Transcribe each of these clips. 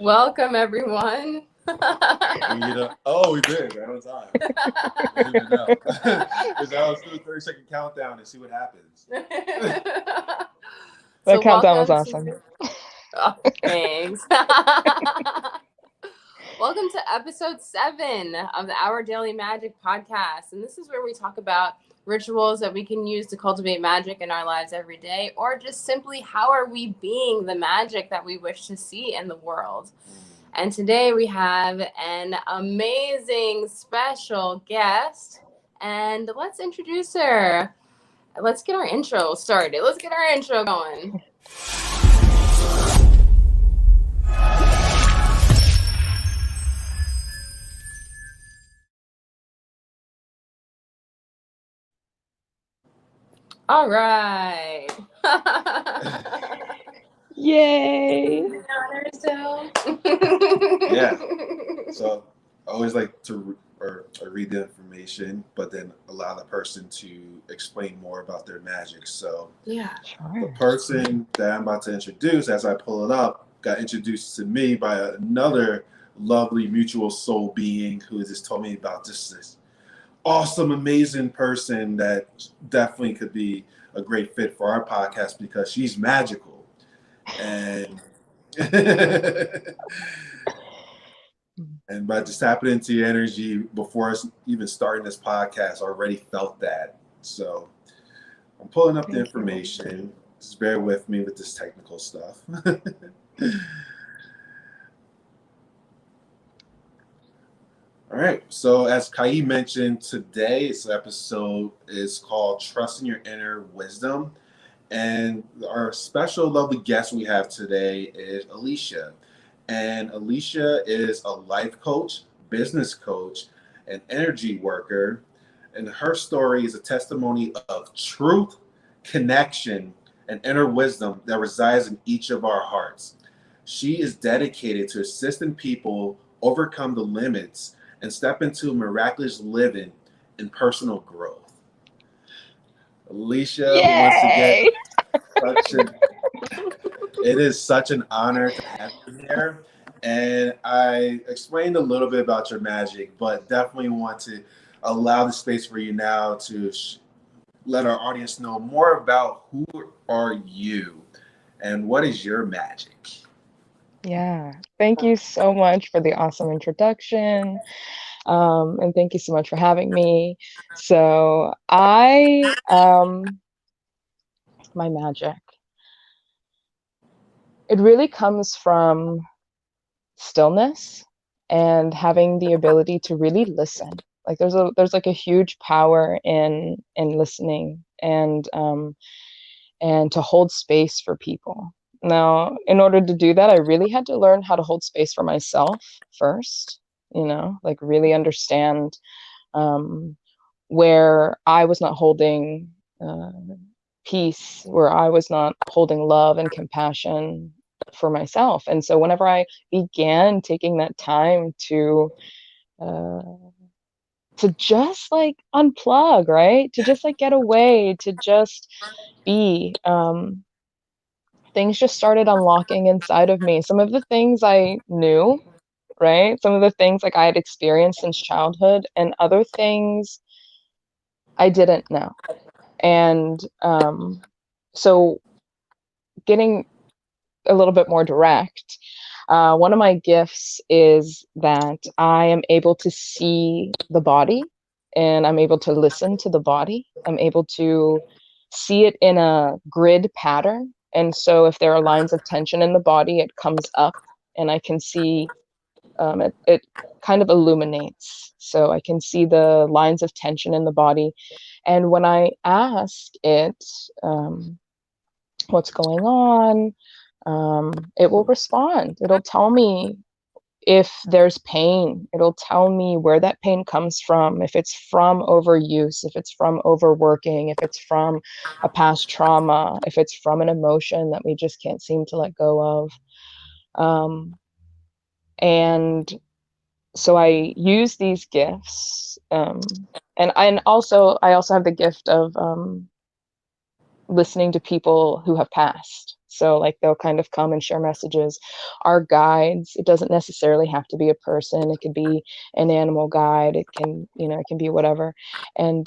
Welcome, everyone. We did right on time. I didn't even know. Because I was doing a 30-second countdown and see what happens. That countdown was welcome awesome. thanks. Welcome to episode 7 of the Our Daily Magic podcast. And this is where we talk about rituals that we can use to cultivate magic in our lives every day, or just simply how are we being the magic that we wish to see in the world. And today we have an amazing special guest, and let's introduce her. Let's get our intro started. Let's get our intro going. All right. Yay. Yeah. So I always like to read the information, but then allow the person to explain more about their magic. So yeah, the person that I'm about to introduce, as I pull it up, got introduced to me by another lovely mutual soul being who just told me about this awesome, amazing person that definitely could be a great fit for our podcast because she's magical. And and by just tapping into your energy before us even starting this podcast, I already felt that. So I'm pulling up the information. Just bear with me with this technical stuff. All right. So as Kai mentioned, today's episode is called Trusting Your Inner Wisdom. And our special lovely guest we have today is ALESHA. And ALESHA is a life coach, business coach, an energy worker. And her story is a testimony of truth, connection, and inner wisdom that resides in each of our hearts. She is dedicated to assisting people overcome the limits and step into miraculous living and personal growth. ALESHA, Yay! once again, it is such an honor to have you here. And I explained a little bit about your magic, but definitely want to allow the space for you now to let our audience know more about who are you and what is your magic. Yeah, thank you so much for the awesome introduction. And thank you so much for having me. So my magic, it really comes from stillness and having the ability to really listen. Like there's like a huge power in listening and to hold space for people. Now, in order to do that, I really had to learn how to hold space for myself first, like really understand where I was not holding peace, where I was not holding love and compassion for myself. And so whenever I began taking that time to just like unplug, right? To just like get away, to just be, things just started unlocking inside of me. Some of the things I knew, right? Some of the things like I had experienced since childhood, and other things I didn't know. And so getting a little bit more direct, one of my gifts is that I am able to see the body and I'm able to listen to the body. I'm able to see it in a grid pattern. And so if there are lines of tension in the body, it comes up and I can see, it kind of illuminates. So I can see the lines of tension in the body. And when I ask it, what's going on, it will respond. It'll tell me if there's pain. It'll tell me where that pain comes from, if it's from overuse, if it's from overworking, if it's from a past trauma, if it's from an emotion that we just can't seem to let go of. And so I use these gifts, and I also have the gift of listening to people who have passed. So like they'll kind of come and share messages. Our guides, it doesn't necessarily have to be a person. It could be an animal guide. It can, it can be whatever. And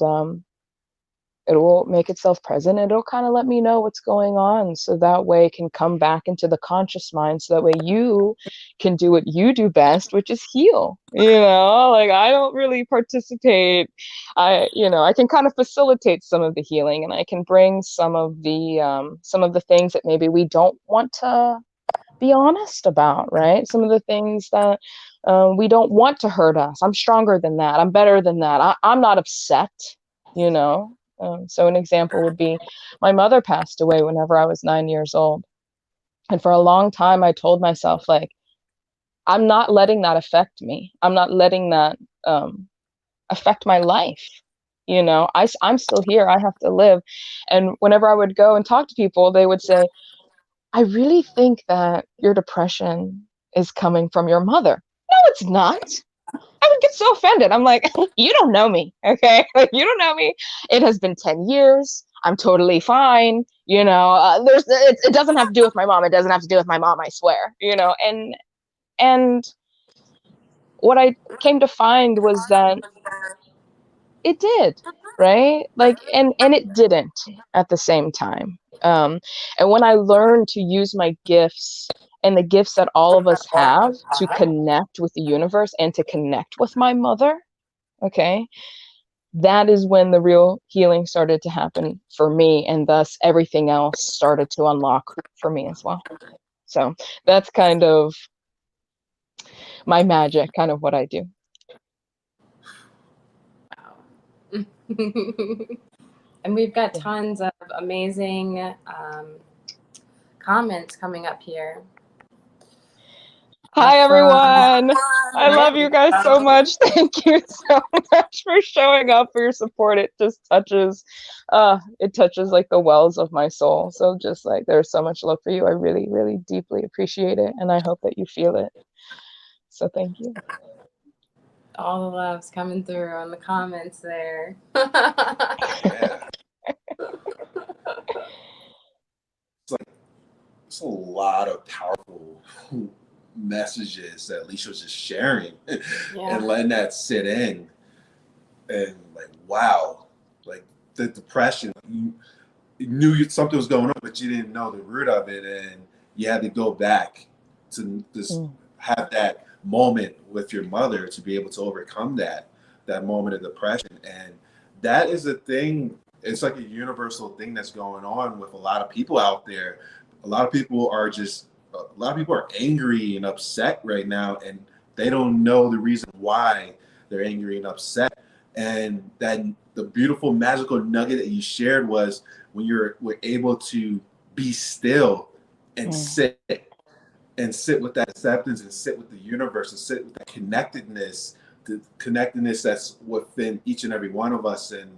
it will make itself present. It'll kind of let me know what's going on. So that way it can come back into the conscious mind. So that way you can do what you do best, which is heal. Like I don't really participate. I can kind of facilitate some of the healing, and I can bring some of the things that maybe we don't want to be honest about, right? Some of the things that we don't want to hurt us. I'm stronger than that. I'm better than that. I'm not upset, you know? So an example would be my mother passed away whenever I was 9 years old. And for a long time, I told myself, like, I'm not letting that affect me. I'm not letting that affect my life. I'm still here. I have to live. And whenever I would go and talk to people, they would say, I really think that your depression is coming from your mother. No, it's not. I would get so offended. I'm like, you don't know me, okay? Like, you don't know me. It has been 10 years. I'm totally fine. It doesn't have to do with my mom. It doesn't have to do with my mom, I swear. And what I came to find was that it did, right? Like, and it didn't at the same time. And when I learned to use my gifts and the gifts that all of us have to connect with the universe and to connect with my mother, okay, that is when the real healing started to happen for me, and thus everything else started to unlock for me as well. So that's kind of my magic, kind of what I do. Wow. And we've got tons of amazing comments coming up here. Hi, everyone. I love you guys so much. Thank you so much for showing up, for your support. It just touches, like the wells of my soul. So just like, there's so much love for you. I really, really deeply appreciate it. And I hope that you feel it. So thank you. All the love's coming through on the comments there. It's a lot of powerful messages that ALESHA was just sharing and letting that sit in. And like, wow, like the depression, you knew something was going on, but you didn't know the root of it. And you had to go back to just have that moment with your mother to be able to overcome that moment of depression. And that is a thing. It's like a universal thing that's going on with a lot of people out there. A lot of people are angry and upset right now, and they don't know the reason why they're angry and upset. And that the beautiful magical nugget that you shared was when we're able to be still and sit with that acceptance and sit with the universe and sit with that connectedness, the connectedness that's within each and every one of us and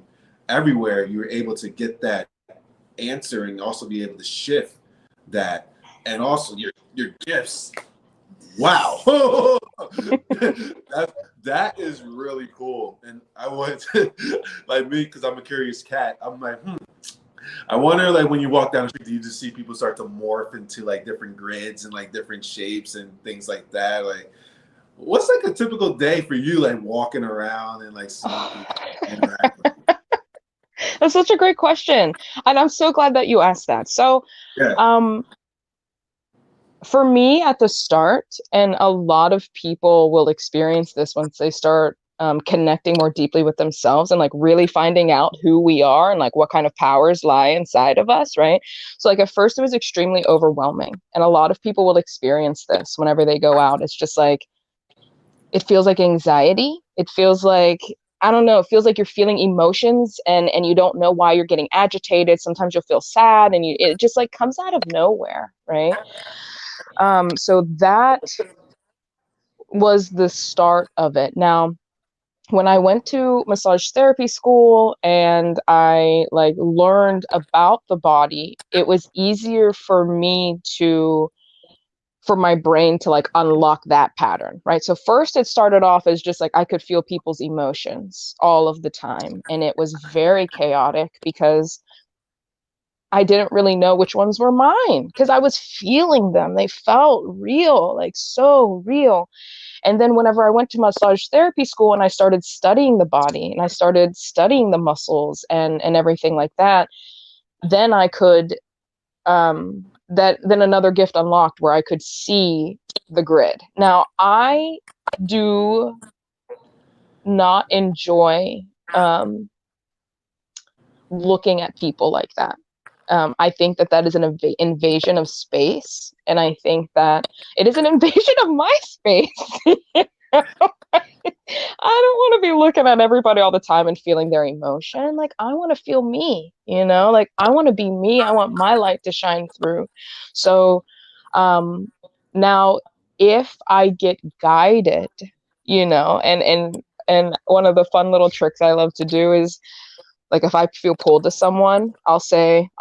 everywhere. You're able to get that answer and also be able to shift that. And also your gifts. Wow. that is really cool. And I want to, like me, because I'm a curious cat, I'm like, I wonder, like, when you walk down the street, do you just see people start to morph into like different grids and like different shapes and things like that? Like, what's like a typical day for you, like walking around and like seeing people interact? That's such a great question. And I'm so glad that you asked that. So, for me at the start, and a lot of people will experience this once they start connecting more deeply with themselves and like really finding out who we are and like what kind of powers lie inside of us, right? So like at first it was extremely overwhelming, and a lot of people will experience this whenever they go out. It's just like, it feels like anxiety. It feels like, I don't know, it feels like you're feeling emotions and you don't know why you're getting agitated. Sometimes you'll feel sad and it just like comes out of nowhere, right? So that was the start of it. Now, when I went to massage therapy school and I like learned about the body, it was easier for my brain to like unlock that pattern, right? So first it started off as just like I could feel people's emotions all of the time. And it was very chaotic because I didn't really know which ones were mine because I was feeling them. They felt real, like so real. And then whenever I went to massage therapy school and I started studying the body and I started studying the muscles and everything like that, then I could then another gift unlocked where I could see the grid. Now, I do not enjoy looking at people like that. I think that that is an invasion of space, and I think that it is an invasion of my space. I don't want to be looking at everybody all the time and feeling their emotion. Like, I want to feel me, like I want to be me. I want my light to shine through. So now if I get guided, and one of the fun little tricks I love to do is, like, if I feel pulled to someone, I'll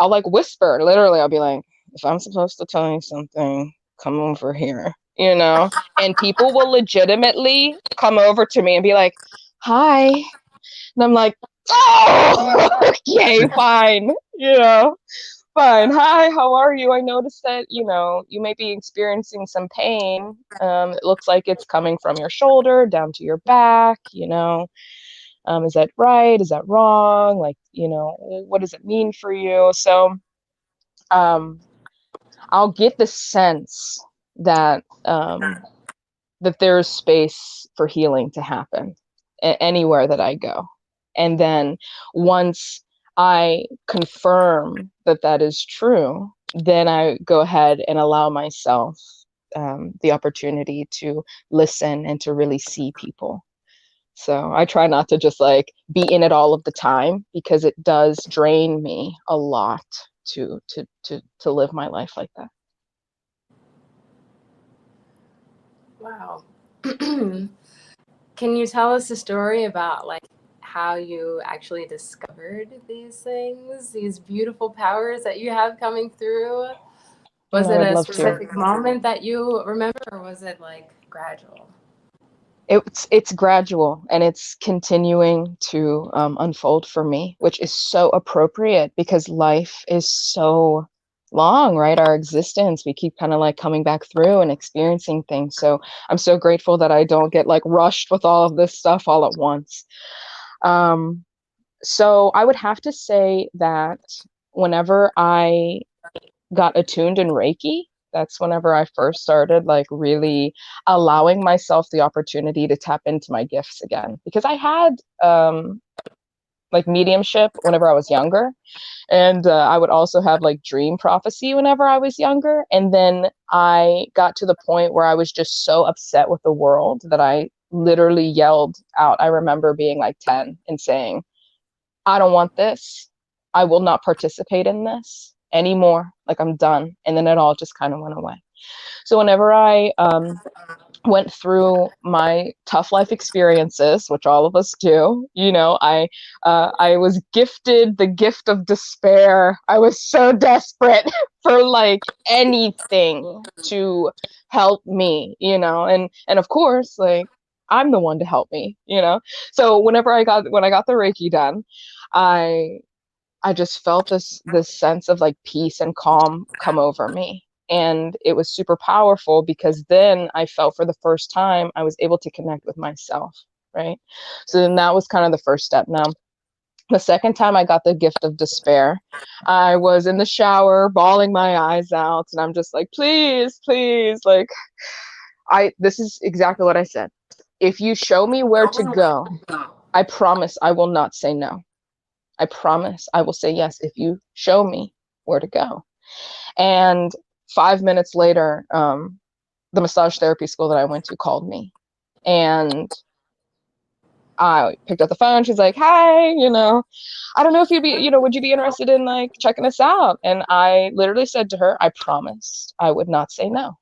like whisper, literally, I'll be like, if I'm supposed to tell you something, come over here, and people will legitimately come over to me and be like, hi. And I'm like, oh, okay, fine, fine. Hi, how are you? I noticed that, you may be experiencing some pain. It looks like it's coming from your shoulder down to your back, is that right? Is that wrong? Like, what does it mean for you? So I'll get the sense that that there's space for healing to happen anywhere that I go. And then once I confirm that that is true, then I go ahead and allow myself the opportunity to listen and to really see people. So I try not to just like be in it all of the time, because it does drain me a lot to live my life like that. Wow. Can you tell us a story about like how you actually discovered these things, these beautiful powers that you have coming through? Was it I'd a love to. specific moment that you remember, or was it like gradual? It's gradual, and it's continuing to unfold for me, which is so appropriate because life is so long, right? Our existence, we keep kind of like coming back through and experiencing things. So I'm so grateful that I don't get like rushed with all of this stuff all at once. So I would have to say that whenever I got attuned in Reiki, that's whenever I first started like really allowing myself the opportunity to tap into my gifts again. Because I had like mediumship whenever I was younger, and I would also have like dream prophecy whenever I was younger. And then I got to the point where I was just so upset with the world that I literally yelled out. I remember being like 10 and saying, I don't want this. I will not participate in this anymore. Like, I'm done. And then it all just kind of went away. So whenever I went through my tough life experiences, which all of us do, I was gifted the gift of despair. I was so desperate for like anything to help me, and of course, like, I'm the one to help me, So when I got the Reiki done, I just felt this sense of like peace and calm come over me. And it was super powerful because then I felt for the first time I was able to connect with myself, right? So then that was kind of the first step. Now, the second time I got the gift of despair, I was in the shower bawling my eyes out, and I'm just like, please, please, like, this is exactly what I said. If you show me where to go, I promise I will not say no. I promise I will say yes if you show me where to go. And 5 minutes later, the massage therapy school that I went to called me, and I picked up the phone. She's like, hi, I don't know if would you be interested in like checking us out? And I literally said to her, I promised I would not say no.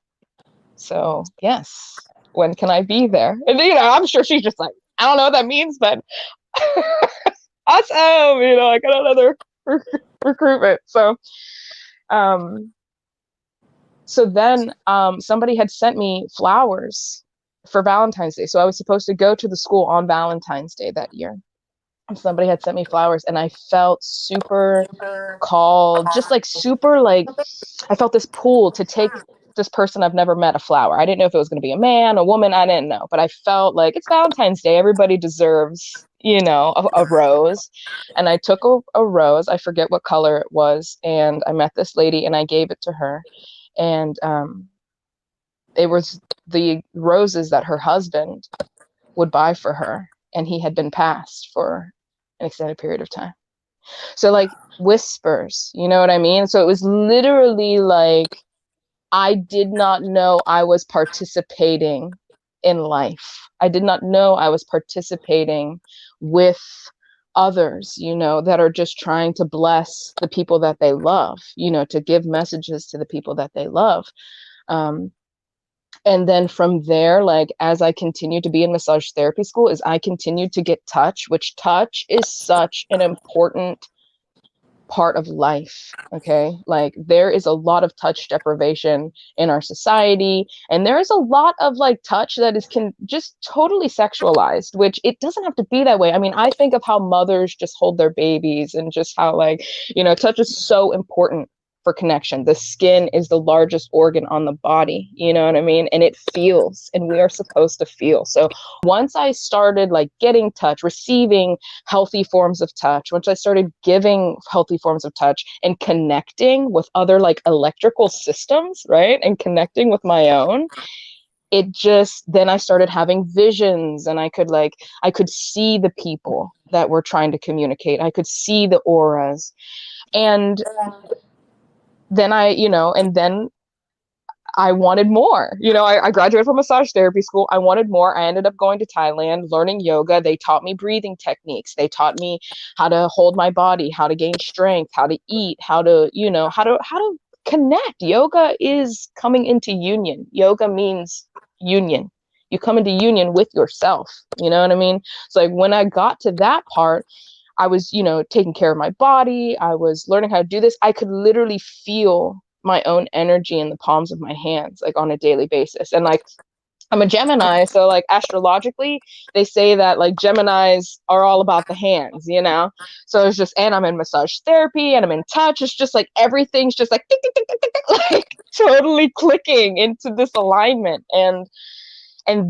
So yes, when can I be there? And I'm sure she's just like, I don't know what that means, but awesome, I got another recruitment. So then somebody had sent me flowers for Valentine's Day. So I was supposed to go to the school on Valentine's Day that year. somebody had sent me flowers, and I felt super called, just like super, like I felt this pull to take this person I've never met a flower. I didn't know if it was going to be a man, a woman, I didn't know, but I felt like it's Valentine's Day. Everybody deserves, a rose. And I took a rose. I forget what color it was. And I met this lady and I gave it to her. And it was the roses that her husband would buy for her. And he had been passed for an extended period of time. So like whispers, you know what I mean? So it was literally like, I did not know I was participating in life. I did not know I was participating with others, that are just trying to bless the people that they love, to give messages to the people that they love. And then from there, like as I continued to be in massage therapy school, is I continued to get touch, which touch is such an important part of life. Okay, like there is a lot of touch deprivation in our society, and there is a lot of like touch that is just totally sexualized, which it doesn't have to be that way. I mean, I think of how mothers just hold their babies, and just how like, touch is so important for connection. The skin is the largest organ on the body, you know what I mean? And it feels, and we are supposed to feel. So once I started like getting touch, receiving healthy forms of touch, once I started giving healthy forms of touch and connecting with other like electrical systems, right? And connecting with my own, then I started having visions, and I could see the people that were trying to communicate. I could see the auras. And then I wanted more. I graduated from massage therapy school. I wanted more. I ended up going to Thailand, learning yoga. They taught me breathing techniques. They taught me how to hold my body, how to gain strength, how to eat, how to connect. Yoga is coming into union. Yoga means union. You come into union with yourself. You know what I mean? So like when I got to that part, I was, taking care of my body. I was learning how to do this. I could literally feel my own energy in the palms of my hands, like on a daily basis. And like, I'm a Gemini. So like astrologically, they say that like Geminis are all about the hands, So it's just, and I'm in massage therapy and I'm in touch. It's just like, everything's just like, tick, tick, tick, tick, tick, tick, like totally clicking into this alignment. And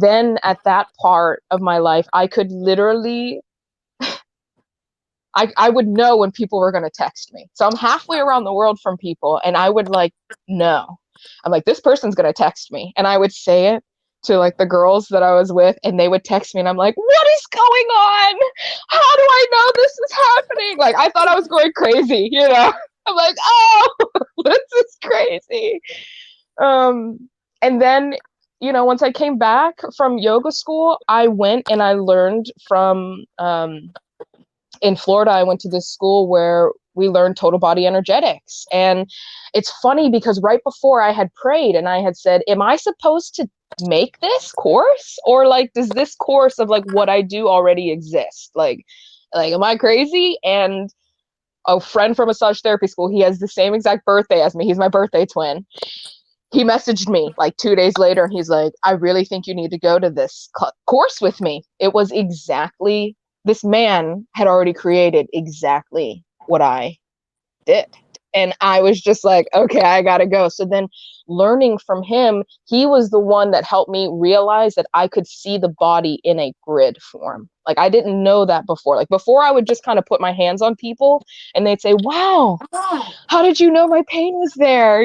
then at that part of my life, I could literally, I would know when people were going to text me. So I'm halfway around the world from people, and I would like know. I'm like, this person's going to text me. And I would say it to like the girls that I was with, and they would text me, and I'm like, what is going on? How do I know this is happening? Like, I thought I was going crazy, I'm like, oh, this is crazy. And then, once I came back from yoga school, I went and I learned from, in Florida, I went to this school where we learned total body energetics. And it's funny because right before I had prayed and I had said, am I supposed to make this course? Or like, does this course of like what I do already exist? Like, am I crazy? And a friend from massage therapy school, he has the same exact birthday as me. He's my birthday twin. He messaged me like 2 days later, and he's like, I really think you need to go to this course with me. It was exactly, this man had already created exactly what I did. And I was just like, okay, I gotta go. So then learning from him, he was the one that helped me realize that I could see the body in a grid form. Like I didn't know that before. Like before I would just kind of put my hands on people and they'd say, wow, how did you know my pain was there?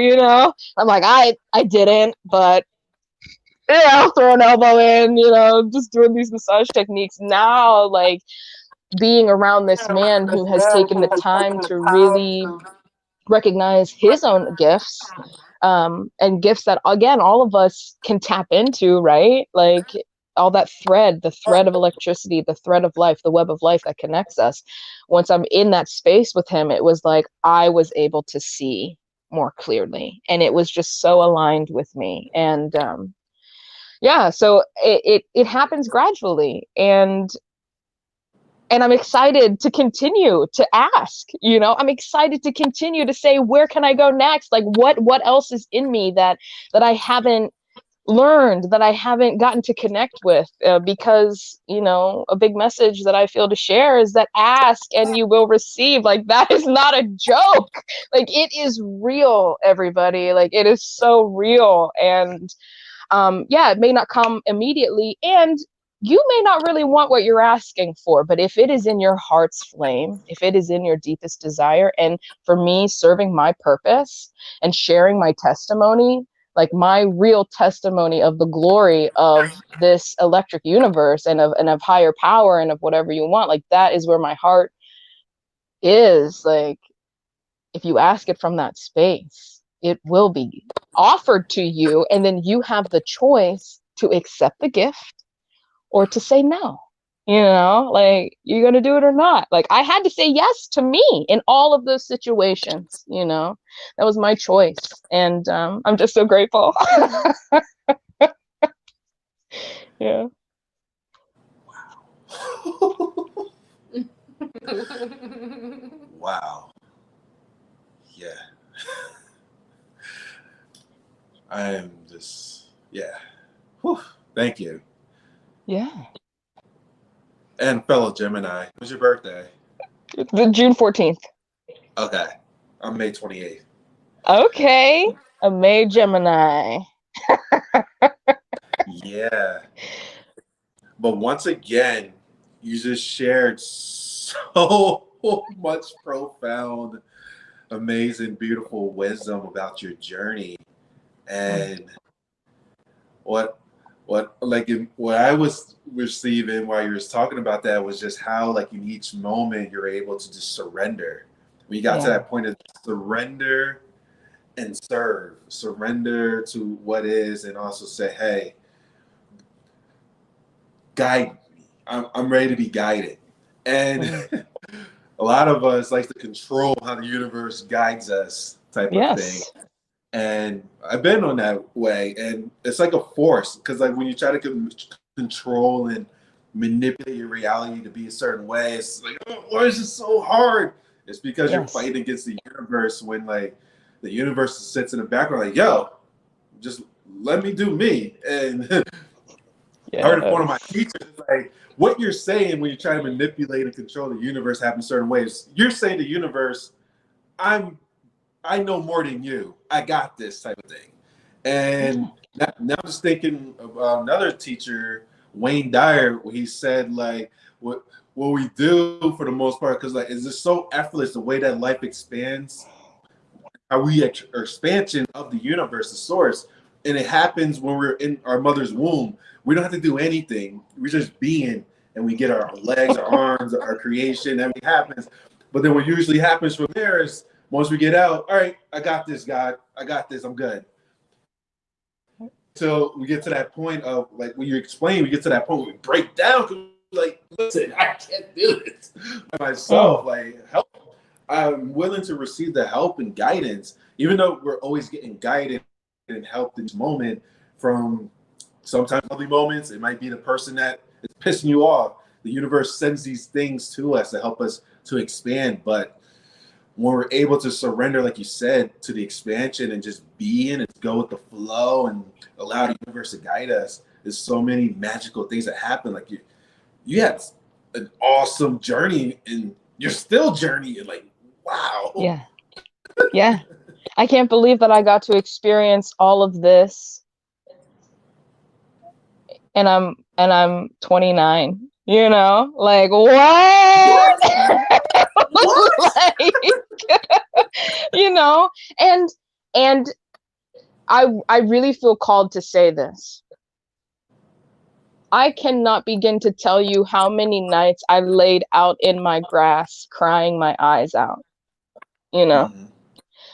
I'm like, I didn't, but throw an elbow in, just doing these massage techniques. Now, like being around this man who has taken the time to really recognize his own gifts, and gifts that, again, all of us can tap into, right? Like all that the thread of electricity, the thread of life, the web of life that connects us. Once I'm in that space with him, it was like I was able to see more clearly, and it was just so aligned with me. And so it happens gradually, and I'm excited to continue to ask, I'm excited to continue to say, where can I go next? Like what else is in me that I haven't learned that I haven't gotten to connect with, because, a big message that I feel to share is that ask and you will receive. Like, that is not a joke. Like, it is real, everybody. Like, it is so real. And yeah, it may not come immediately, and you may not really want what you're asking for, but if it is in your heart's flame, if it is in your deepest desire, and for me, serving my purpose and sharing my testimony, like my real testimony of the glory of this electric universe and of higher power and of whatever you want, like that is where my heart is. Like, if you ask it from that space, it will be offered to you, and then you have the choice to accept the gift or to say no. Like, you're gonna do it or not. Like, I had to say yes to me in all of those situations. That was my choice, and I'm just so grateful. Yeah. Wow. Yeah. I am just, yeah. Whew. Thank you. Yeah. And fellow Gemini, when's your birthday? The June 14th. Okay. I'm May 28th. Okay. A May Gemini. Yeah. But once again, you just shared so much profound, amazing, beautiful wisdom about your journey. And what I was receiving while you were talking about that was just how, like, in each moment you're able to just surrender. When you got to that point of surrender and surrender to what is, and also say, hey, guide me. I'm ready to be guided. And a lot of us like to control how the universe guides us, type of thing. And I've been on that way, and it's like a force, because like when you try to control and manipulate your reality to be a certain way, it's like, oh, why is this so hard? It's because you're fighting against the universe, when like the universe sits in the background like, yo, just let me do me. And I heard one of my teachers, like, what you're saying when you try to manipulate and control the universe happens certain ways. You're saying to the universe, I know more than you. I got this, type of thing. And now I'm just thinking about another teacher, Wayne Dyer, where he said, like, what we do for the most part, because like it's just so effortless the way that life expands, how we expansion of the universe, the source, and it happens when we're in our mother's womb. We don't have to do anything. We're just being, and we get our legs, our arms, our creation, everything happens. But then what usually happens from there is, once we get out, all right, I got this, God. I got this. I'm good. So we get to that point of, like, when you explain, we get to that point where we break down. Like, listen, I can't do this by myself. Like, help. I'm willing to receive the help and guidance, even though we're always getting guided and helped in this moment from sometimes lovely moments. It might be the person that is pissing you off. The universe sends these things to us to help us to expand. But when we're able to surrender, like you said, to the expansion and just be in and go with the flow and allow the universe to guide us, there's so many magical things that happen. Like, you had an awesome journey, and you're still journeying. Like, wow. Yeah. I can't believe that I got to experience all of this, and I'm 29. Like, what? Like, and I really feel called to say this. I cannot begin to tell you how many nights I laid out in my grass crying my eyes out.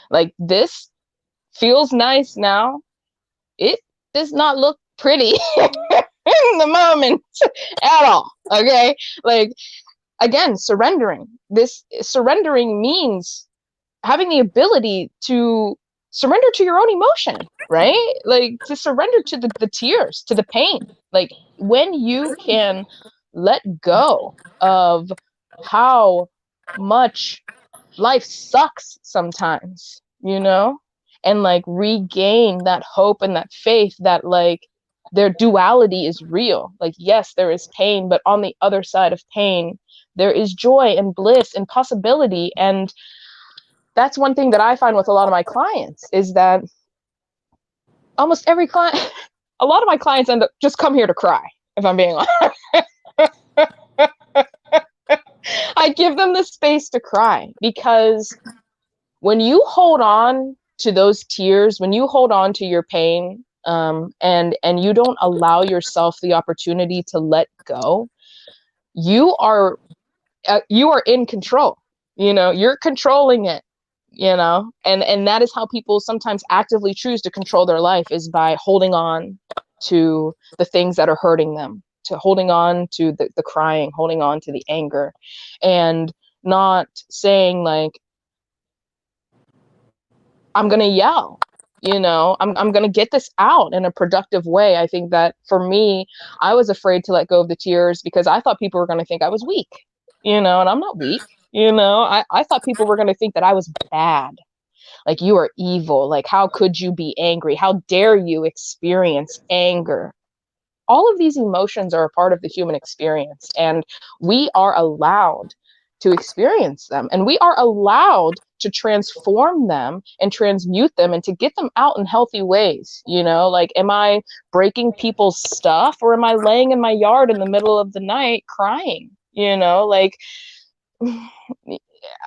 Like, this feels nice now. It does not look pretty in the moment at all. Okay. Like, again, surrendering. Surrendering means having the ability to surrender to your own emotion, right? Like, to surrender to the tears, to the pain. Like, when you can let go of how much life sucks sometimes, and like regain that hope and that faith that like their duality is real. Like, yes, there is pain, but on the other side of pain, there is joy and bliss and possibility. And that's one thing that I find with a lot of my clients is that almost every client, a lot of my clients end up just come here to cry, if I'm being honest. I give them the space to cry, because when you hold on to those tears, when you hold on to your pain, and you don't allow yourself the opportunity to let go, you are in control. You know, you're controlling it. You know, and that is how people sometimes actively choose to control their life, is by holding on to the things that are hurting them, to holding on to the crying, holding on to the anger, and not saying like, I'm gonna yell, you know, I'm gonna get this out in a productive way. I think that for me, I was afraid to let go of the tears because I thought people were gonna think I was weak, you know, and I'm not weak. You know, I thought people were gonna think that I was bad. Like, you are evil. Like, how could you be angry? How dare you experience anger? All of these emotions are a part of the human experience, and we are allowed to experience them, and we are allowed to transform them and transmute them and to get them out in healthy ways. You know, like, am I breaking people's stuff, or am I laying in my yard in the middle of the night crying? You know, like,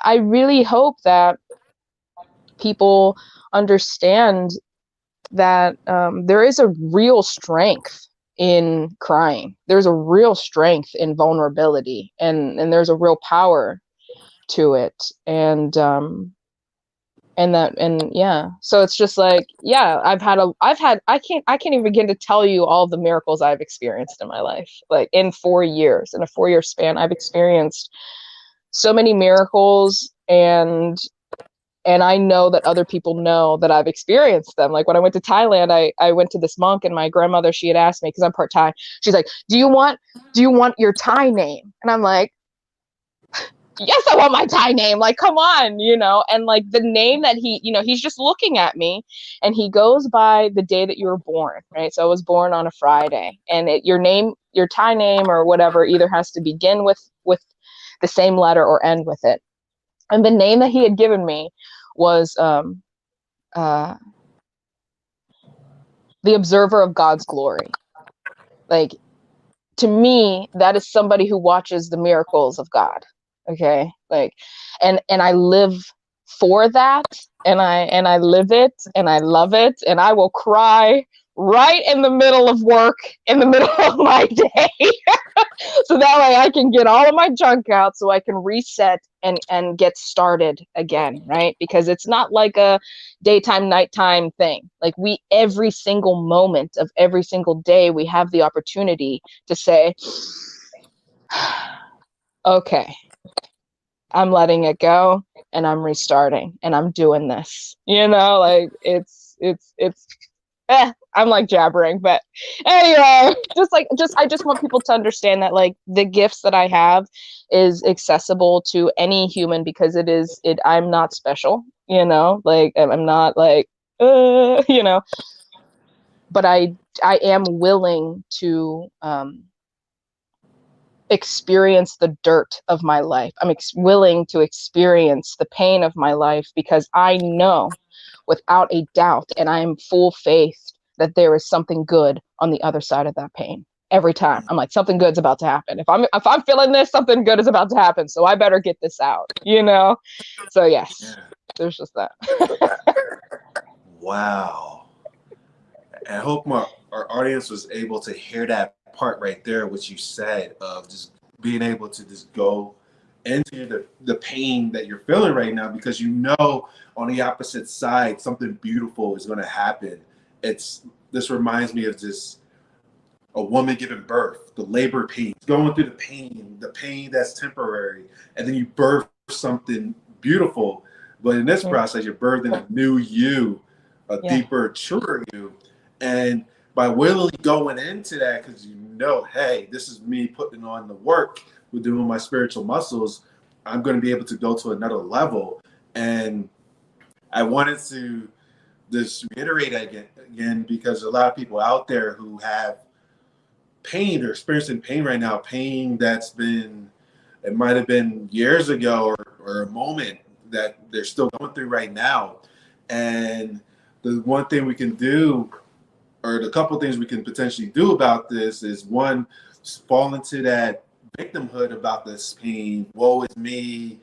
I really hope that people understand that there is a real strength in crying. There's a real strength in vulnerability, and there's a real power to it. And yeah, so it's just like, yeah, I can't even begin to tell you all the miracles I've experienced in my life. Like, in 4 years, in a 4-year span, I've experienced so many miracles, and I know that other people know that I've experienced them. Like, when I went to Thailand, I went to this monk, and my grandmother, she had asked me, because I'm part Thai, she's like, do you want your Thai name? And I'm like, yes, I want my Thai name. Like, come on, you know. And like, the name that he, you know, he's just looking at me, and he goes by the day that you were born, right? So I was born on a Friday, and your name, your Thai name or whatever, either has to begin with the same letter or end with it. And the name that he had given me was the observer of God's glory. Like, to me, that is somebody who watches the miracles of God. Okay, like, and I live for that, and I live it, and I love it, and I will cry right in the middle of work, in the middle of my day. So that way I can get all of my junk out, so I can reset and get started again, right? Because it's not like a daytime, nighttime thing. Like, every single moment of every single day, we have the opportunity to say, okay, I'm letting it go, and I'm restarting, and I'm doing this. You know, like, I'm like jabbering, but anyway, I just want people to understand that, like, the gifts that I have is accessible to any human, because I'm not special, you know, like, I'm not like, you know, but I am willing to experience the dirt of my life. I'm willing to experience the pain of my life, because I know without a doubt, and I am full faith, that there is something good on the other side of that pain. Every time I'm like, something good's about to happen. If I'm feeling this, something good is about to happen. So I better get this out, you know? So yes, there's just that. Wow. I hope our audience was able to hear that part right there, what you said, of just being able to just go into the pain that you're feeling right now, because you know on the opposite side something beautiful is going to happen. This reminds me of just a woman giving birth, the labor pain, going through the pain that's temporary, and then you birth something beautiful. But in this process, you're birthing a new you, a deeper, truer you. And by willingly going into that, because you know, hey, this is me putting on the work with doing my spiritual muscles, I'm going to be able to go to another level. And I wanted to just reiterate again, because a lot of people out there who have pain, they're experiencing pain right now, pain that's been, it might have been years ago, or a moment that they're still going through right now. And the one thing we can do, or the couple things we can potentially do about this, is one, fall into that victimhood about this pain. Woe is me.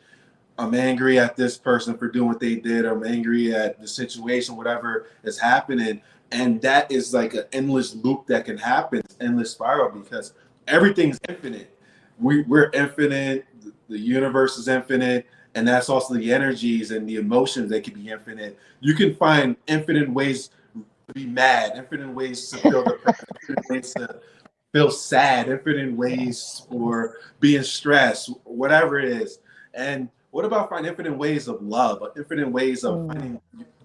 I'm angry at this person for doing what they did. I'm angry at the situation, whatever is happening. And that is like an endless loop that can happen, endless spiral, because everything's infinite. We're infinite. The universe is infinite. And that's also the energies and the emotions that can be infinite. You can find infinite ways to be mad, infinite ways to feel depressed, infinite ways to feel sad, infinite ways for being stressed, whatever it is. And what about finding infinite ways of love, infinite ways of finding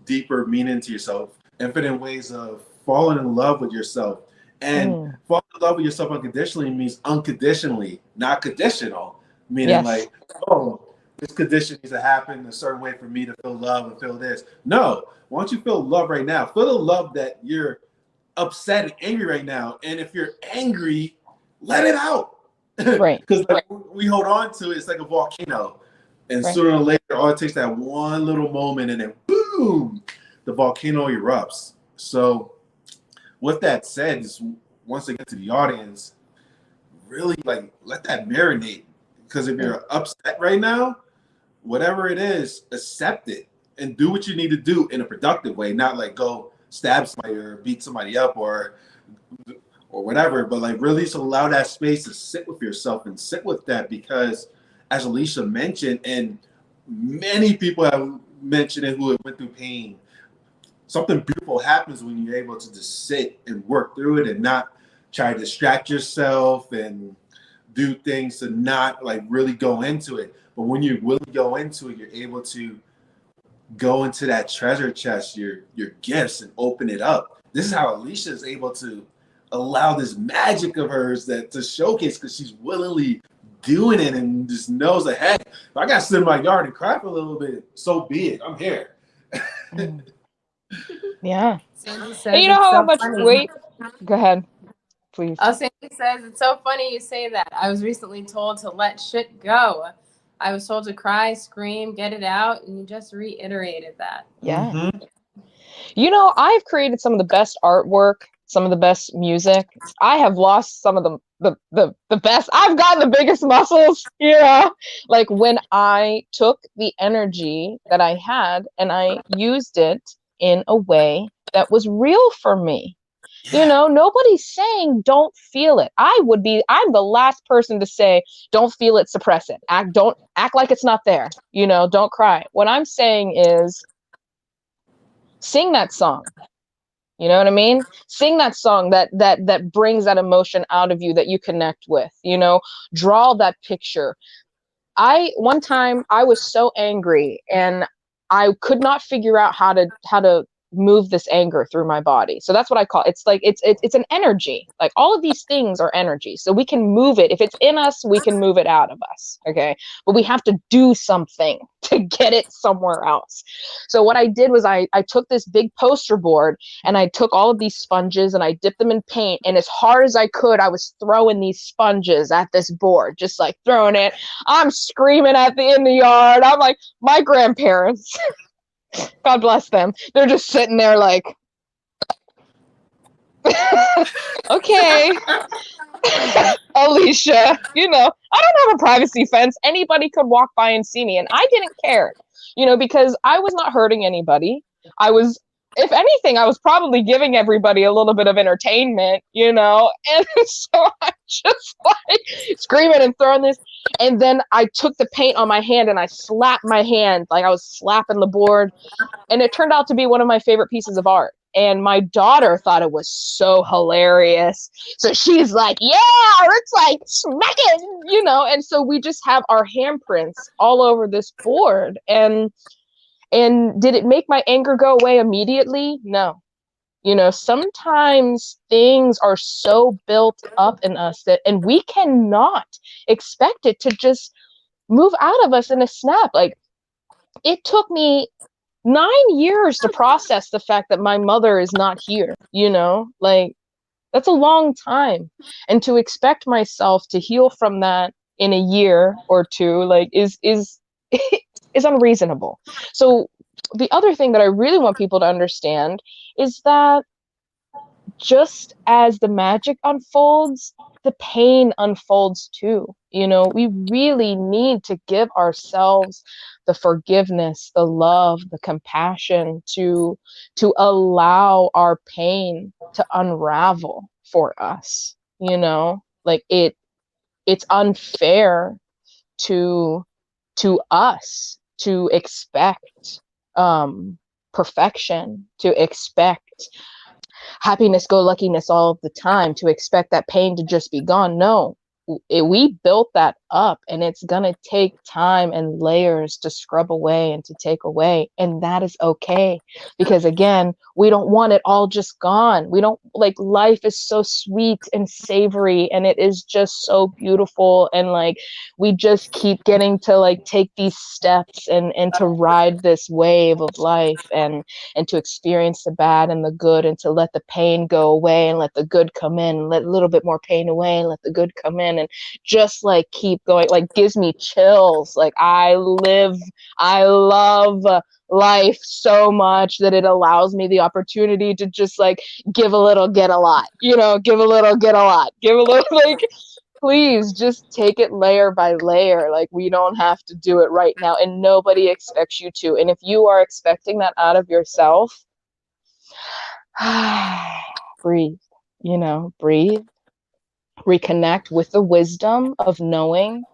deeper meaning to yourself, infinite ways of falling in love with yourself? And falling in love with yourself unconditionally means unconditionally, not conditional, meaning like, oh, this condition needs to happen a certain way for me to feel love and feel this. No, why don't you feel love right now? Feel the love that you're upset and angry right now. And if you're angry, let it out. Right. Because like, we hold on to it, it's like a volcano. And sooner or later, all it takes that one little moment, and then boom, the volcano erupts. So with that said, just once again to the audience, really like let that marinate. Because if you're upset right now, whatever it is, accept it and do what you need to do in a productive way, not like go stab somebody or beat somebody up or whatever, but like really just allow that space to sit with yourself and sit with that. Because as ALESHA mentioned, and many people have mentioned it who have went through pain, something beautiful happens when you're able to just sit and work through it and not try to distract yourself and do things to not like really go into it. But when you really go into it, you're able to go into that treasure chest, your gifts, and open it up. This is how ALESHA is able to allow this magic of hers that to showcase, because she's willingly doing it and just knows that, hey, if I gotta sit in my yard and cry for a little bit, so be it. I'm here. Yeah. Sandy says And you know it's how so much funny. weight? Go ahead, please. Oh, Sandy says it's so funny you say that. I was recently told to let shit go. I was told to cry, scream, get it out, and you just reiterated that. Yeah. Mm-hmm. You know, I've created some of the best artwork, some of the best music. I have lost some of the best. I've gotten the biggest muscles, you know, like when I took the energy that I had and I used it in a way that was real for me. You know, nobody's saying don't feel it. I'm the last person to say don't feel it, suppress it. Don't act like it's not there. You know, don't cry. What I'm saying is sing that song. You know what I mean? Sing that song that brings that emotion out of you that you connect with, you know, draw that picture. One time I was so angry and I could not figure out how to move this anger through my body. So that's what I call it. It's like it's an energy. Like all of these things are energy. So we can move it. If it's in us, we can move it out of us. Okay. But we have to do something to get it somewhere else. So what I did was I took this big poster board and I took all of these sponges and I dipped them in paint, and as hard as I could, I was throwing these sponges at this board, just like throwing it. I'm screaming in the yard. I'm like, my grandparents, God bless them, they're just sitting there like, okay, ALESHA, you know, I don't have a privacy fence. Anybody could walk by and see me, and I didn't care, you know, because I was not hurting anybody. If anything, I was probably giving everybody a little bit of entertainment, you know, and so I'm just like screaming and throwing this. And then I took the paint on my hand and I slapped my hand like I was slapping the board. And it turned out to be one of my favorite pieces of art. And my daughter thought it was so hilarious. So she's like, yeah, it's like smack it, you know. And so we just have our handprints all over this board. And did it make my anger go away immediately? No. You know, sometimes things are so built up in us and we cannot expect it to just move out of us in a snap. Like, it took me 9 years to process the fact that my mother is not here, like that's a long time. And to expect myself to heal from that in a year or two, like is is unreasonable. So the other thing that I really want people to understand is that just as the magic unfolds, the pain unfolds too. We really need to give ourselves the forgiveness, the love, the compassion to allow our pain to unravel for us. Like it's unfair to us to expect perfection, to expect happiness go luckiness all of the time, to expect that pain to just be gone. No, we built that up, and it's gonna take time and layers to scrub away and to take away, and that is okay, because again, we don't want it all just gone. We don't, like, life is so sweet and savory, and it is just so beautiful, and like we just keep getting to like take these steps and to ride this wave of life, and to experience the bad and the good, and to let the pain go away and let the good come in, and let a little bit more pain away and let the good come in, and just like keep going. Like, gives me chills. Like, I love life so much that it allows me the opportunity to just like give a little, get a lot, give a little, get a lot, give a little, like, please just take it layer by layer. Like, we don't have to do it right now, and nobody expects you to. And if you are expecting that out of yourself, breathe, breathe, reconnect with the wisdom of knowing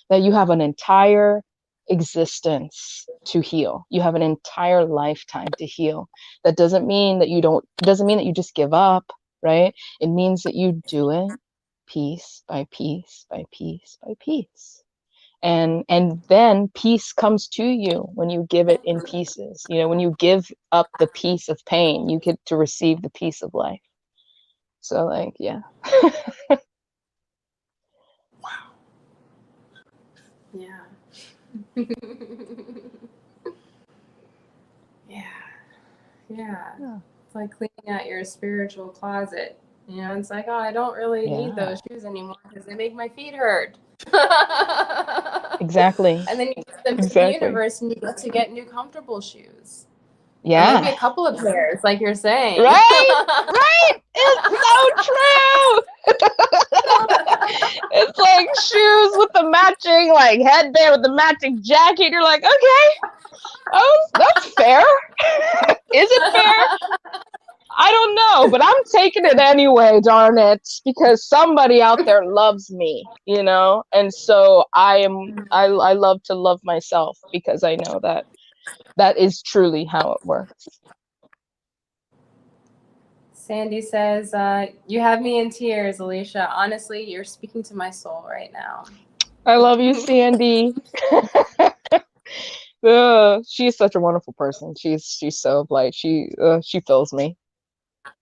that you have an entire existence to heal. You have an entire lifetime to heal. That doesn't mean that you just give up, right? It means that you do it piece by piece by piece by piece. And then peace comes to you when you give it in pieces. When you give up the piece of pain, you get to receive the piece of life. So, like, yeah. Wow. Yeah. Yeah. It's like cleaning out your spiritual closet. It's like, oh, I don't really need those shoes anymore because they make my feet hurt. Exactly. And then you give them to the universe, and you get to get new comfortable shoes. Yeah. Or maybe a couple of pairs, like you're saying. Right? Right? It's so true. It's like shoes with the matching, like, headband with the matching jacket. You're like, okay, that's fair. Is it fair? I don't know, but I'm taking it anyway, darn it, because somebody out there loves me, and so I love to love myself, because I know that is truly how it works. Sandy says, you have me in tears, ALESHA. Honestly, you're speaking to my soul right now. I love you, Sandy. She's such a wonderful person. She's so light. She fills me.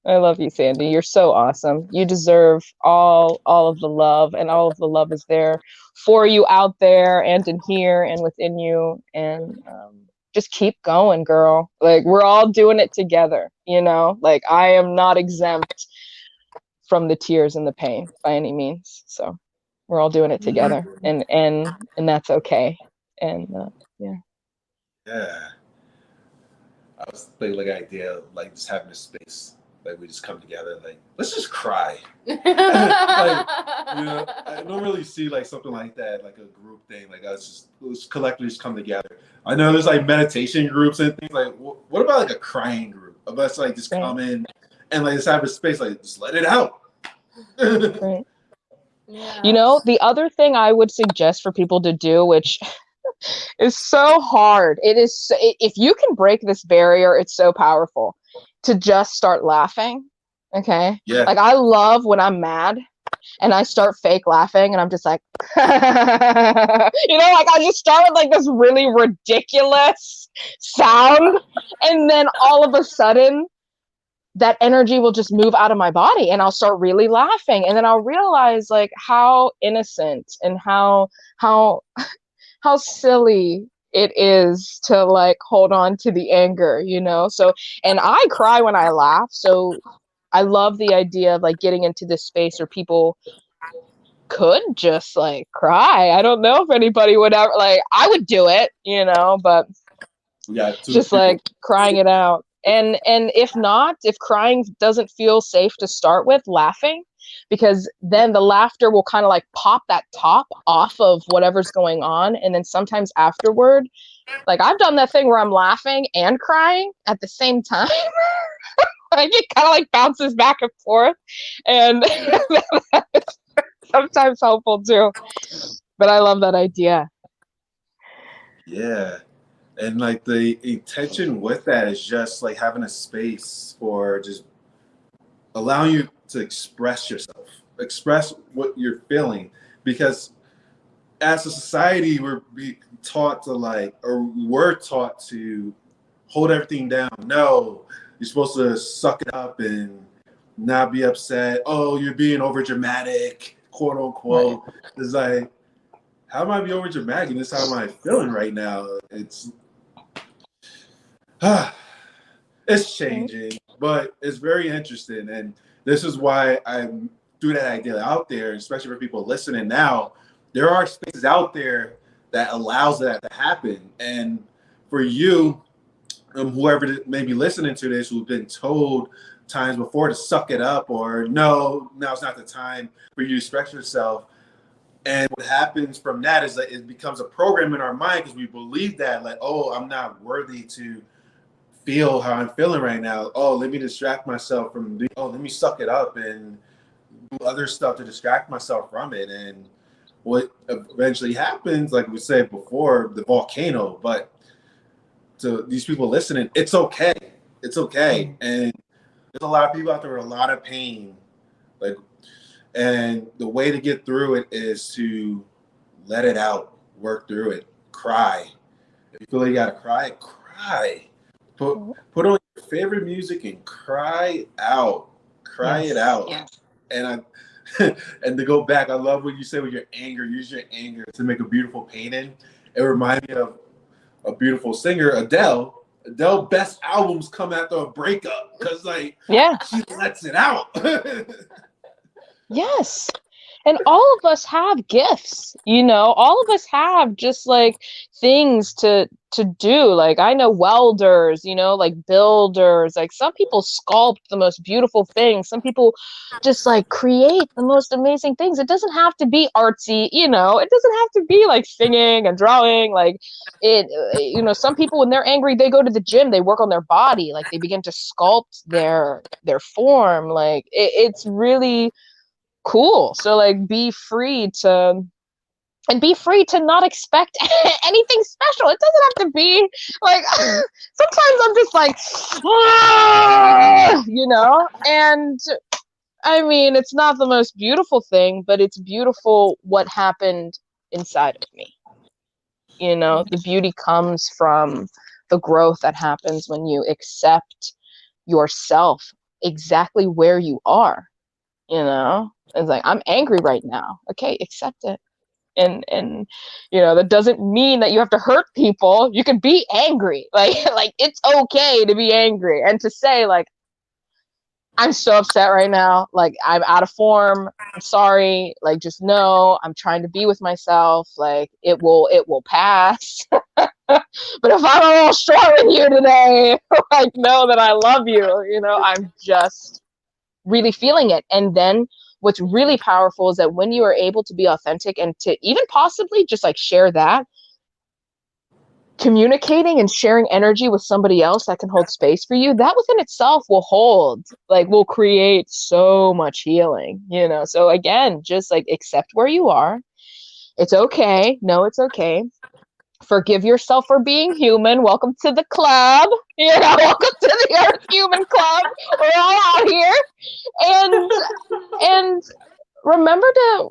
I love you, Sandy. You're so awesome. You deserve all of the love, and all of the love is there for you out there and in here and within you. And just keep going, girl. Like, we're all doing it together, like, I am not exempt from the tears and the pain by any means. So we're all doing it together, and that's okay. And Yeah. I was thinking like an idea of like just having a space, like we just come together, like let's just cry. Like, I don't really see like something like that, like a group thing, like let's collectively just come together. I know there's like meditation groups and things. Like, what about like a crying group of us, like just come in and like just have a space, like just let it out. Right. Yeah. The other thing I would suggest for people to do, which is so hard, if you can break this barrier, it's so powerful, to just start laughing. Okay. Yeah. Like, I love when I'm mad and I start fake laughing, and I'm just like, like, I just start with like this really ridiculous sound, and then all of a sudden that energy will just move out of my body, and I'll start really laughing, and then I'll realize like how innocent and how silly it is to like hold on to the anger, you know? So, and I cry when I laugh. So I love the idea of like getting into this space where people could just like cry. I don't know if anybody would ever like, I would do it, you know, but We got two just people. like crying it out. And if not, if crying doesn't feel safe to start with, laughing, because then the laughter will kind of like pop that top off of whatever's going on. And then sometimes afterward, like I've done that thing where I'm laughing and crying at the same time. Like it kind of like bounces back and forth. And sometimes helpful too. But I love that idea. Yeah. And like the intention with that is just like having a space for just allowing you to express yourself, express what you're feeling. Because as a society, we're being taught to like, or we're taught to hold everything down. No, you're supposed to suck it up and not be upset. Oh, you're being over dramatic, quote unquote. Right. It's like, how am I being over dramatic? And this is how am I feeling right now? It's it's changing, but it's very interesting. And this is why I threw that idea out there, especially for people listening now. There are spaces out there that allows that to happen. And for you, whoever may be listening to this, who's been told times before to suck it up, or no, now's not the time for you to express yourself. And what happens from that is that it becomes a program in our mind because we believe that, like, oh, I'm not worthy to feel how I'm feeling right now. Oh, let me distract myself from, oh, let me suck it up and do other stuff to distract myself from it. And what eventually happens, like we said before, the volcano, but to these people listening, it's okay. It's okay. And there's a lot of people out there with a lot of pain. Like, and the way to get through it is to let it out, work through it, cry. If you feel like you gotta cry, cry. Put on your favorite music and cry out. Cry it out. Yes. And I and to go back, I love what you said with your anger. Use your anger to make a beautiful painting. It reminds me of a beautiful singer, Adele. Adele best albums come after a breakup because like Yeah. she lets it out. Yes. And all of us have gifts, you know, all of us have just like things to do. Like I know welders, you know, like builders, like some people sculpt the most beautiful things. Some people just like create the most amazing things. It doesn't have to be artsy, you know, it doesn't have to be like singing and drawing. Like it, you know, some people when they're angry, they go to the gym, they work on their body, like they begin to sculpt their form. Like it's really cool. So like be free to not expect anything special. It doesn't have to be like sometimes I'm just like you know, and I mean it's not the most beautiful thing, but it's beautiful what happened inside of me. You know, the beauty comes from the growth that happens when you accept yourself exactly where you are, you know. It's like I'm angry right now, okay, accept it. And you know that doesn't mean that you have to hurt people. You can be angry, like like it's okay to be angry and to say like I'm so upset right now, like I'm out of form, I'm sorry, like just know I'm trying to be with myself, like it will pass. But if I'm a little short with you today, like know that I love you, you know. I'm just really feeling it. And then what's really powerful is that when you are able to be authentic and to even possibly just like share that, communicating and sharing energy with somebody else that can hold space for you, that within itself will create so much healing, you know. So again, just like accept where you are. It's okay. No, it's okay. Forgive yourself for being human. Welcome to the club. You know, welcome to the Earth Human Club. We're all out here. And remember to,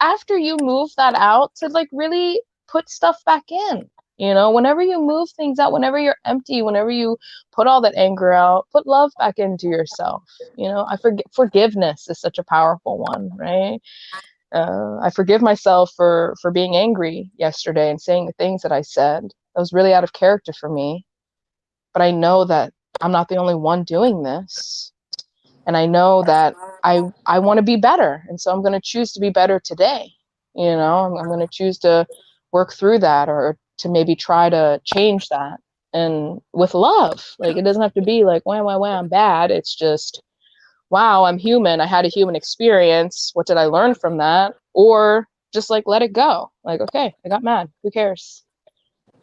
after you move that out, to like really put stuff back in. You know, whenever you move things out, whenever you're empty, whenever you put all that anger out, put love back into yourself. You know, I forget, forgiveness is such a powerful one, right? I forgive myself for being angry yesterday and saying the things that I said. That was really out of character for me. But I know that I'm not the only one doing this. And I know that I want to be better. And so I'm going to choose to be better today. You know, I'm going to choose to work through that, or to maybe try to change that. And with love, like, it doesn't have to be like, wow, I'm bad. It's just, wow, I'm human. I had a human experience. What did I learn from that? Or just like, let it go. Like, okay, I got mad. Who cares?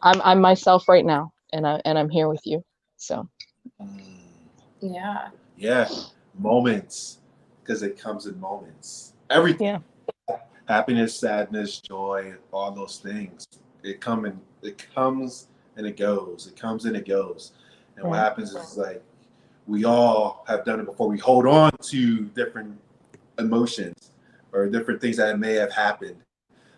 I'm myself right now, and I'm here with you. So, Yeah. Yeah. Moments, because it comes in moments. Everything. yeah. Happiness, sadness, joy, all those things. It comes and it goes. It comes and it goes. And what happens is, like, we all have done it before. We hold on to different emotions or different things that may have happened,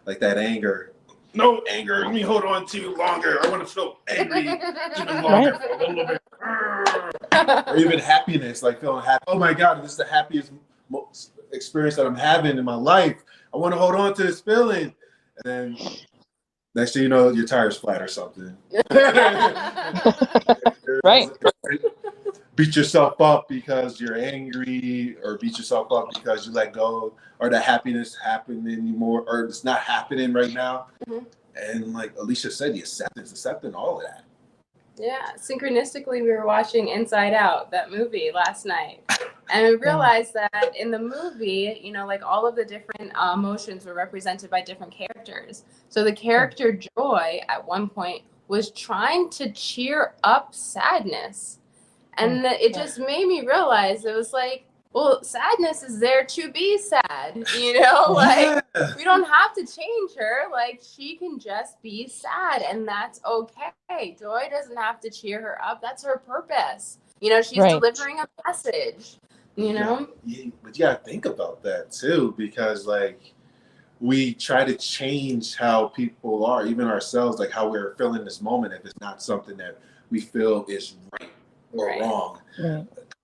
like that anger. No anger. Let me hold on to longer. I want to feel angry even longer for a little bit. Or even happiness, like feeling happy. Oh my God, this is the happiest experience that I'm having in my life. I want to hold on to this feeling. And then next thing you know, your tire's flat or something. Right. Beat yourself up because you're angry, or beat yourself up because you let go, or the happiness happen anymore, or it's not happening right now. And like ALESHA said, the accepting all of that. Yeah, synchronistically, we were watching Inside Out, that movie, last night. And we realized that in the movie, you know, like, all of the different emotions were represented by different characters. So the character Joy at one point was trying to cheer up sadness. And it just made me realize, it was like, well, sadness is there to be sad, you know? Like, we don't have to change her. Like, she can just be sad, and that's okay. Joy doesn't have to cheer her up. That's her purpose. You know, she's delivering a message, you know? Yeah, but you gotta think about that too, because, like, we try to change how people are, even ourselves, like how we're feeling this moment, if it's not something that we feel is right or wrong,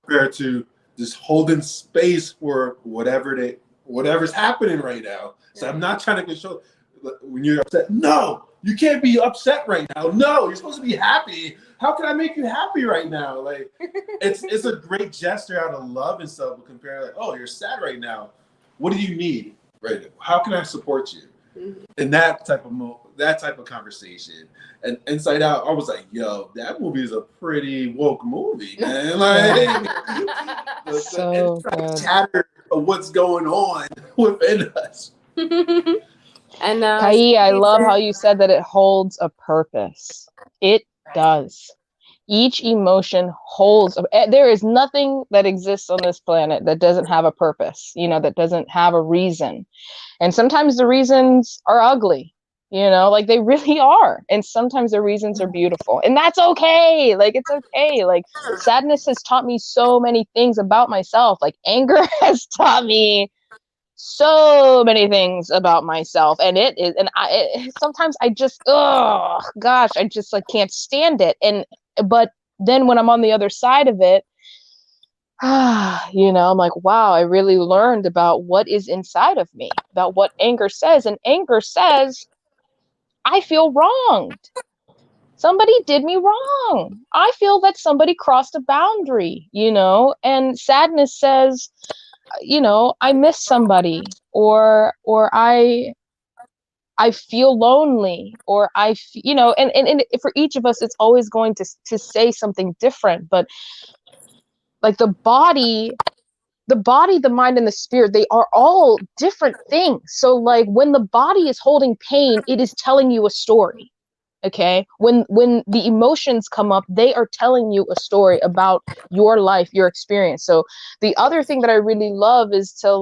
compared to just holding space for whatever's happening right now. So I'm not trying to control. When you're upset, no, you can't be upset right now. No, you're supposed to be happy. How can I make you happy right now? Like, it's a great gesture out of love and stuff. But compare, like, oh, you're sad right now. What do you need right now? How can I support you? And that type of conversation. And Inside Out, I was like, yo, that movie is a pretty woke movie, man. Like, so good. chatter of what's going on within us. And Kai, I love how you said that it holds a purpose. It does. Each emotion holds. There is nothing that exists on this planet that doesn't have a purpose, you know, that doesn't have a reason. And sometimes the reasons are ugly, you know, like, they really are. And sometimes the reasons are beautiful, and that's okay. Like, it's okay. Like, sadness has taught me so many things about myself. Like, anger has taught me so many things about myself. And sometimes I just, oh gosh, I just, like, can't stand it. But then when I'm on the other side of it, you know, I'm like, wow, I really learned about what is inside of me, about what anger says. And anger says, I feel wronged. Somebody did me wrong. I feel that somebody crossed a boundary, you know. And sadness says, you know, I miss somebody, or I feel lonely, or you know, and for each of us, it's always going to say something different. But like, the body, the mind, and the spirit, they are all different things. So, like, when the body is holding pain, it is telling you a story. Okay, when the emotions come up, they are telling you a story about your life, your experience. So the other thing that I really love is to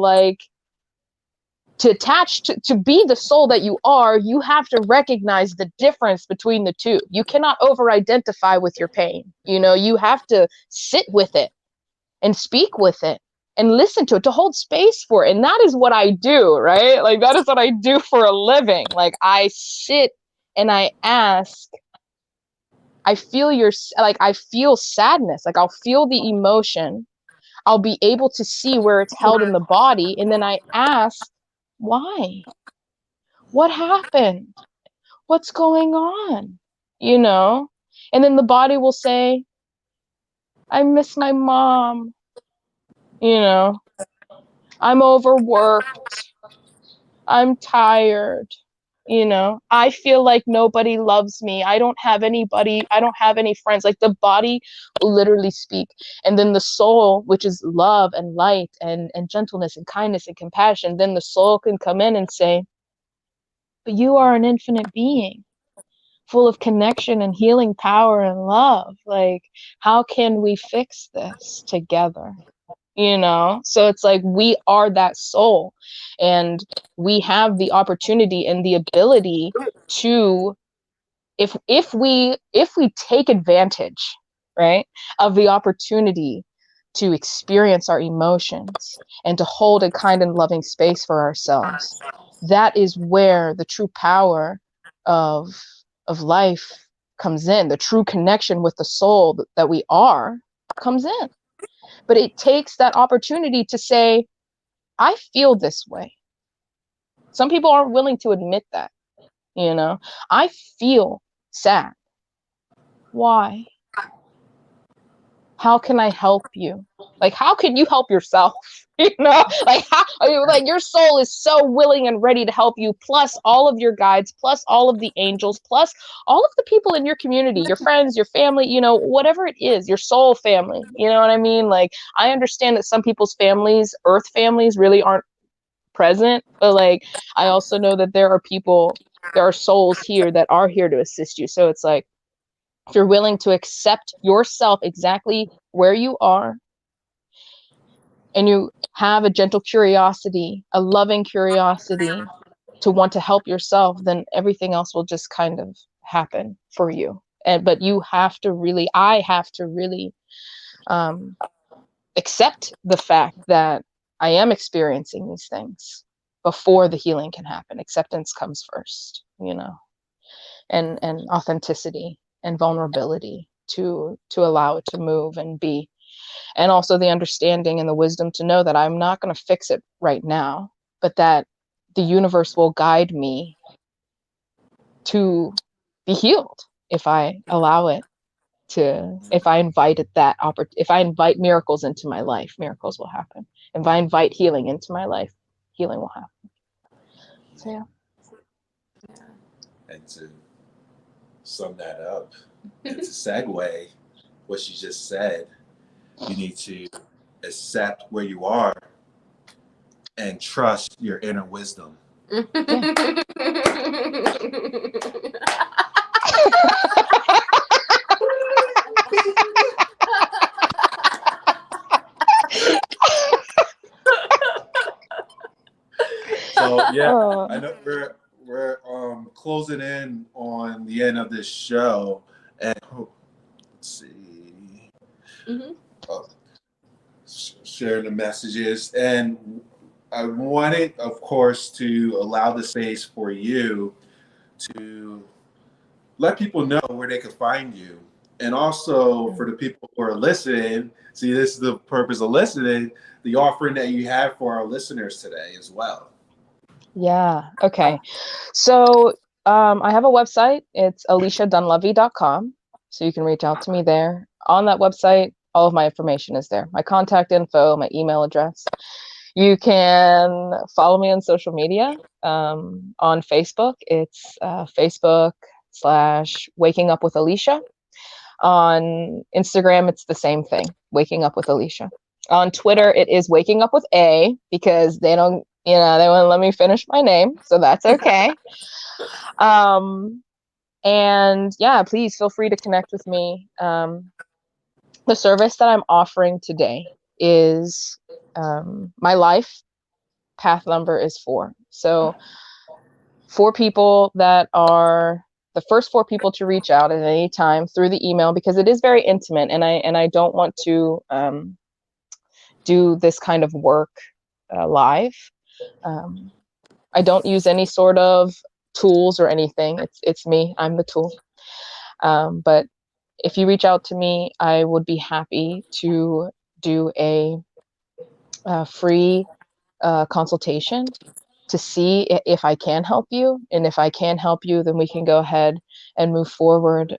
attach to be the soul that you are. You have to recognize the difference between the two. You cannot over identify with your pain. You know, you have to sit with it and speak with it and listen to it, to hold space for it. And that is what I do, right? Like, that is what I do for a living. Like, I sit and I ask, I feel sadness. Like, I'll feel the emotion. I'll be able to see where it's held in the body. And then I ask, Why? What happened? What's going on? You know? And then the body will say, I miss my mom. You know, I'm overworked. I'm tired. You know, I feel like nobody loves me. I don't have anybody. I don't have any friends. Like the body will literally speak. And then the soul, which is love and light and gentleness and kindness and compassion, then the soul can come in and say, but you are an infinite being full of connection and healing power and love. Like, how can we fix this together? You know, so it's like we are that soul, and we have the opportunity and the ability to, if we take advantage, right, of the opportunity to experience our emotions and to hold a kind and loving space for ourselves, that is where the true power of life comes in. The true connection with the soul that we are comes in. But it takes that opportunity to say, I feel this way. Some people aren't willing to admit that, you know. I feel sad. Why? How can I help you? Like, how can you help yourself? You know, like how, I mean, like your soul is so willing and ready to help you, plus all of your guides, plus all of the angels, plus all of the people in your community, your friends, your family, you know, whatever it is, your soul family. You know what I mean? Like, I understand that some people's families, earth families, really aren't present, but like I also know that there are souls here that are here to assist you. So it's like, if you're willing to accept yourself exactly where you are, and you have a gentle curiosity, a loving curiosity to want to help yourself, then everything else will just kind of happen for you. But you have to really, I have to really accept the fact that I am experiencing these things before the healing can happen. Acceptance comes first, you know, and authenticity and vulnerability to allow it to move and be. And also the understanding and the wisdom to know that I'm not going to fix it right now, but that the universe will guide me to be healed if I allow it to, if I invite if I invite miracles into my life, miracles will happen. If I invite healing into my life, healing will happen. So yeah. And to sum that up, and to segue what she just said, you need to accept where you are and trust your inner wisdom. Yeah. So yeah, I know we're closing in on the end of this show, and let's see, sharing the messages, and I wanted, of course, to allow the space for you to let people know where they can find you, and also for the people who are listening. See, this is the purpose of listening. The offering that you have for our listeners today as well. Yeah. Okay. So I have a website. It's aleshadunlovey.com. So you can reach out to me there. On that website, all of my information is there. My contact info, my email address. You can follow me on social media. On Facebook, it's Facebook/Waking Up with ALESHA. On Instagram, it's the same thing, Waking Up with ALESHA. On Twitter, it is Waking Up with A, because they don't, they won't let me finish my name, so that's okay. And yeah, please feel free to connect with me. The service that I'm offering today is my life path number is 4. So 4 people that are the first 4 people to reach out at any time through the email, because it is very intimate, and I don't want to do this kind of work live. I don't use any sort of tools or anything. It's me. I'm the tool. But if you reach out to me, I would be happy to do a free consultation to see if I can help you. And if I can help you, then we can go ahead and move forward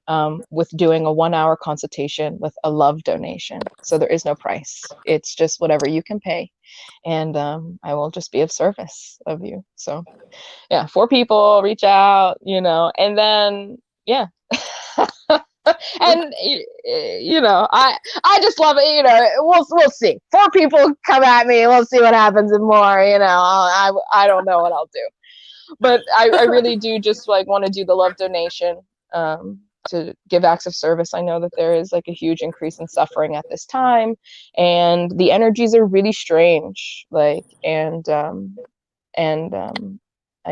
with doing a 1-hour consultation with a love donation. So there is no price. It's just whatever you can pay. And I will just be of service of you. So yeah, 4 people reach out, and then, yeah. And I just love it. We'll see. 4 people come at me. We'll see what happens and more. I don't know what I'll do, but I really do just like want to do the love donation to give acts of service. I know that there is like a huge increase in suffering at this time, and the energies are really strange. I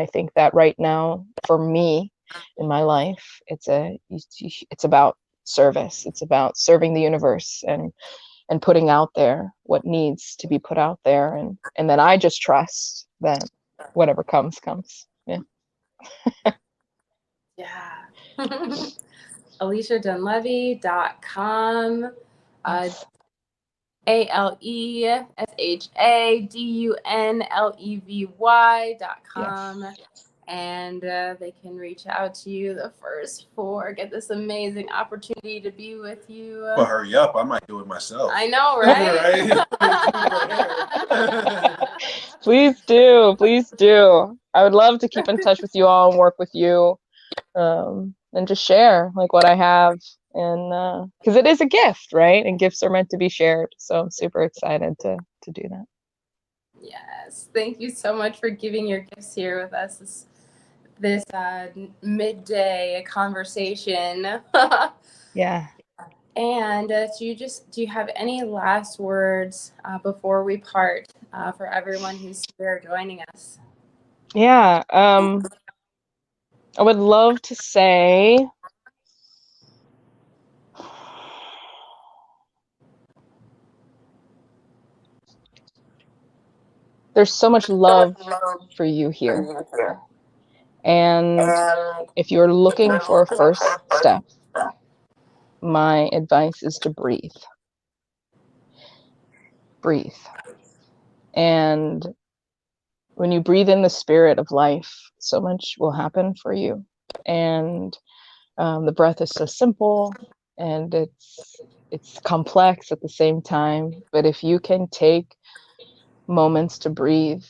think that right now for me in my life, it's about service. It's about serving the universe and putting out there what needs to be put out there, and then I just trust that whatever comes. Yeah. Yeah. ALESHADunlevy.com. ALESHADUNLEVY.com. Yes. And they can reach out to you. The first 4 get this amazing opportunity to be with you. But hurry up, I might do it myself. I know, right? Please do. I would love to keep in touch with you all and work with you, and just share like what I have, and because it is a gift, right? And gifts are meant to be shared. So I'm super excited to do that. Yes, thank you so much for giving your gifts here with us this midday conversation. Yeah. And do you have any last words before we part for everyone who's here joining us? Yeah. I would love to say there's so much love for you here. And if you're looking for a first step, my advice is to breathe. Breathe. And when you breathe in the spirit of life, so much will happen for you. And the breath is so simple, and it's complex at the same time. But if you can take moments to breathe,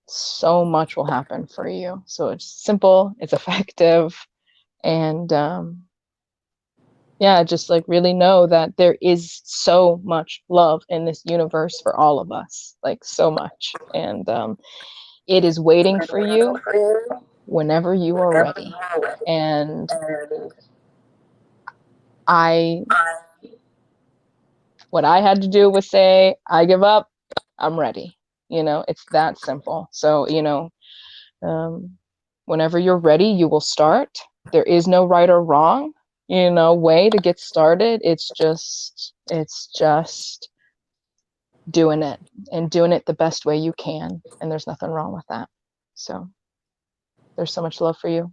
so much will happen for you. So it's simple, it's effective, and yeah, just like really know that there is so much love in this universe for all of us, like so much, and it is waiting for you whenever you are ready. And what I had to do was say, I give up, I'm ready. It's that simple. So whenever you're ready, you will start. There is no right or wrong way to get started. It's just doing it, and doing it the best way you can, and there's nothing wrong with that. So there's so much love for you.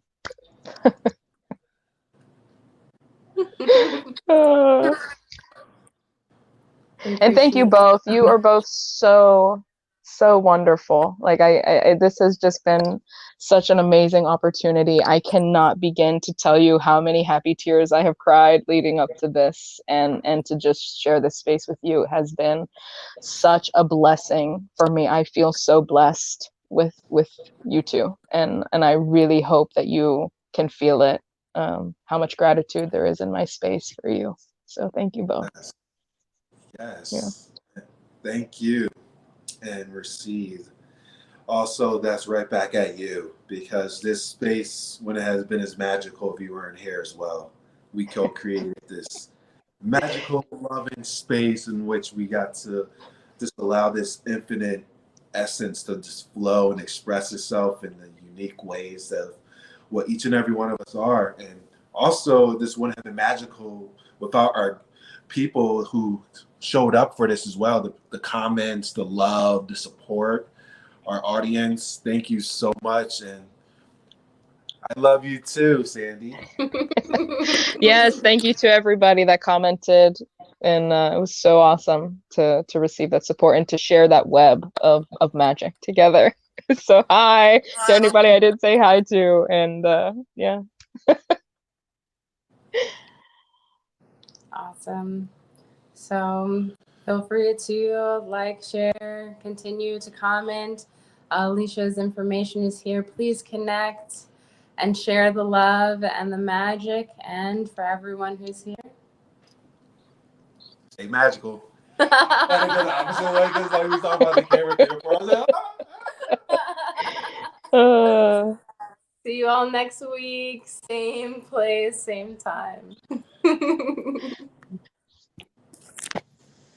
And thank you both. You are both so wonderful. Like I this has just been such an amazing opportunity. I cannot begin to tell you how many happy tears I have cried leading up to this, and to just share this space with you has been such a blessing for me. I feel so blessed with you two, and I really hope that you can feel it, how much gratitude there is in my space for you. So thank you both. Yes. Yeah. Thank you, and receive. Also, that's right back at you, because this space, when it has been, as magical if you weren't here as well. We co-created this magical, loving space in which we got to just allow this infinite essence to just flow and express itself in the unique ways of what each and every one of us are. And also, this wouldn't have been magical without our people who showed up for this as well. The comments, the love, the support, our audience. Thank you so much. And I love you too, Sandy. Yes, thank you to everybody that commented. And it was so awesome to receive that support and to share that web of magic together. So hi to anybody I did say hi to, and yeah. Awesome. So feel free to like, share, continue to comment. Alesha's information is here. Please connect and share the love and the magic. And for everyone who's here, Stay magical. I had to go the opposite way because like we was talking about the camera thing before. I was like, see you all next week. Same place, same time.